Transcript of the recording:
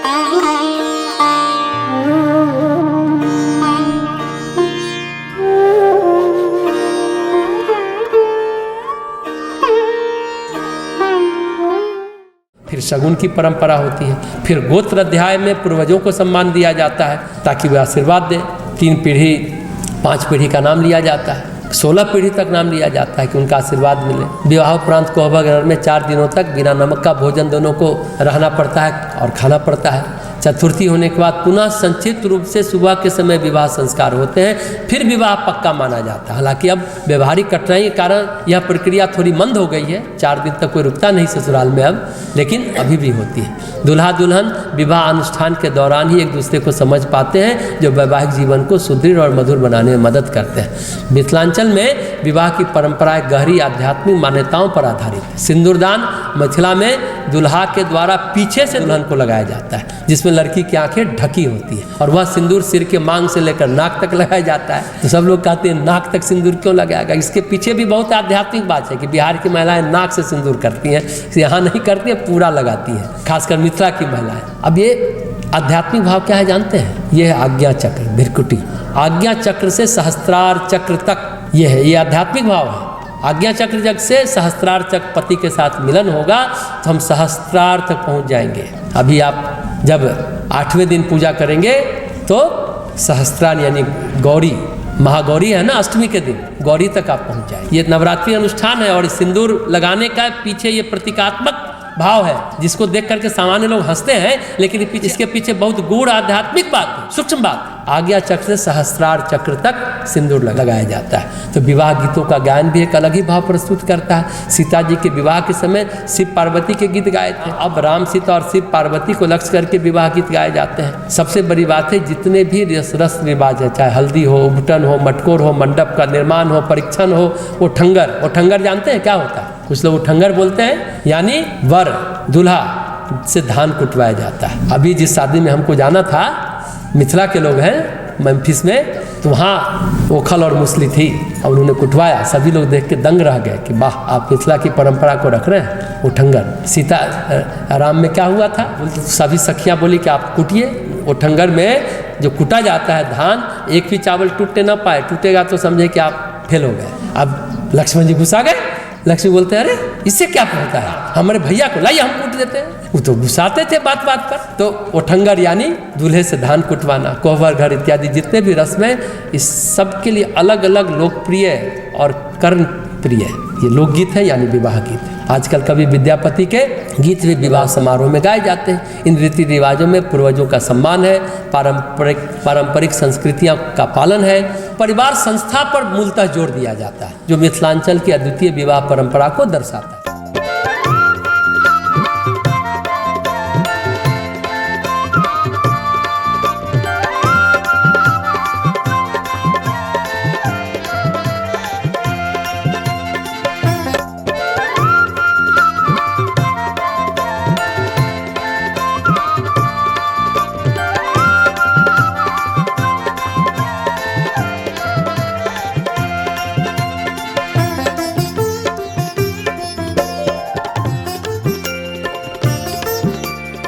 फिर शगुन की परंपरा होती है। फिर गोत्र अध्याय में पूर्वजों को सम्मान दिया जाता है ताकि वे आशीर्वाद दें। 3 पीढ़ी 5 पीढ़ी का नाम लिया जाता है, 16 पीढ़ी तक नाम लिया जाता है कि उनका आशीर्वाद मिले। विवाह उपरांत कोहबर घर में 4 दिनों तक बिना नमक का भोजन दोनों को रहना पड़ता है और खाना पड़ता है। चतुर्थी होने के बाद पुनः संक्षिप्त रूप से सुबह के समय विवाह संस्कार होते हैं, फिर विवाह पक्का माना जाता है। हालांकि अब व्यवहारिक कठिनाई के कारण यह प्रक्रिया थोड़ी मंद हो गई है, 4 दिन तक कोई रुकता नहीं ससुराल में अब, लेकिन अभी भी होती है। दूल्हा दुल्हन विवाह अनुष्ठान के दौरान ही एक दूसरे को समझ पाते हैं, जो वैवाहिक जीवन को सुदृढ़ और मधुर बनाने में मदद करते हैं। मिथिलांचल में विवाह की परंपराएं गहरी आध्यात्मिक मान्यताओं पर आधारित है। सिंदूरदान मिथिला में दुल्हा के द्वारा पीछे से दुल्हन को लगाया जाता है, जिसमें लड़की की आंखें ढकी होती है और वह सिंदूर सिर के मांग से लेकर नाक तक लगाया जाता है। तो सब लोग कहते हैं नाक तक सिंदूर क्यों लगाएगा? इसके पीछे भी बहुत आध्यात्मिक बात है कि बिहार की महिलाएं नाक से सिंदूर करती हैं, यहाँ नहीं करती है, पूरा लगाती है, खासकर मिथिला की महिलाएं। अब ये आध्यात्मिक भाव क्या है जानते हैं? ये है आज्ञा चक्र, भिरकुटी। आज्ञा चक्र से सहस्त्रार चक्र तक ये है, ये आध्यात्मिक भाव है। आज्ञा चक्र जग से सहस्त्रार चक्र पति के साथ मिलन होगा तो हम सहस्त्रार तक पहुंच जाएंगे। अभी आप जब 8वें दिन पूजा करेंगे तो सहस्त्रार यानी गौरी, महागौरी है ना, अष्टमी के दिन गौरी तक आप पहुंच जाएंगे। ये नवरात्रि अनुष्ठान है और सिंदूर लगाने का पीछे ये प्रतीकात्मक भाव है, जिसको देख करके सामान्य लोग हंसते हैं, लेकिन इसके पीछे बहुत गूढ़ आध्यात्मिक बात है, सूक्ष्म बात है। आज्ञा चक्र से सहस्त्रार चक्र तक सिंदूर लगाया जाता है। तो विवाह गीतों का गायन भी एक अलग ही भाव प्रस्तुत करता है। सीता जी के विवाह के समय शिव पार्वती के गीत गाए थे, अब राम सीता और शिव पार्वती को लक्ष्य करके विवाह गीत गाए जाते हैं। सबसे बड़ी बात है, जितने भी रस रिवाज है, चाहे हल्दी हो, उबटन हो, मटकोर हो, मंडप का निर्माण हो, परीक्षण हो, वो ठंगर जानते हैं क्या होता है? कुछ लोग उठंगर बोलते हैं, यानी वर दूल्हा से धान कुटवाया जाता है। अभी जिस शादी में हमको जाना था, मिथिला के लोग हैं मेम्फिस में, तो वहाँ ओखल और मुसली थी और उन्होंने कुटवाया। सभी लोग देख के दंग रह गए कि वाह, आप मिथिला की परंपरा को रख रहे हैं। उठंगर सीता राम में क्या हुआ था? सभी सखियाँ बोली कि आप कुटिए। उठंगर में जो कुटा जाता है धान, एक भी चावल टूटने ना पाए, टूटेगा तो समझे कि आप फेल हो गए। अब लक्ष्मण जी गुस्सा गए। लक्ष्मी बोलते हैं अरे इससे क्या होता है, हमारे भैया को लाइए हम कूट देते हैं। वो तो गुस्साते थे बात बात पर। तो उठंगर यानी दूल्हे से धान कुटवाना, कोहबर घर इत्यादि जितने भी रस्में, इस सब के लिए अलग अलग लोकप्रिय और कर्ण प्रिय ये लोकगीत है, यानी विवाह गीत है। आजकल कवि विद्यापति के गीत भी विवाह समारोह में गाए जाते हैं। इन रीति रिवाजों में पूर्वजों का सम्मान है, पारंपरिक संस्कृतियों का पालन है, परिवार संस्था पर मूलतः जोर दिया जाता है, जो मिथिलांचल की अद्वितीय विवाह परंपरा को दर्शाता है।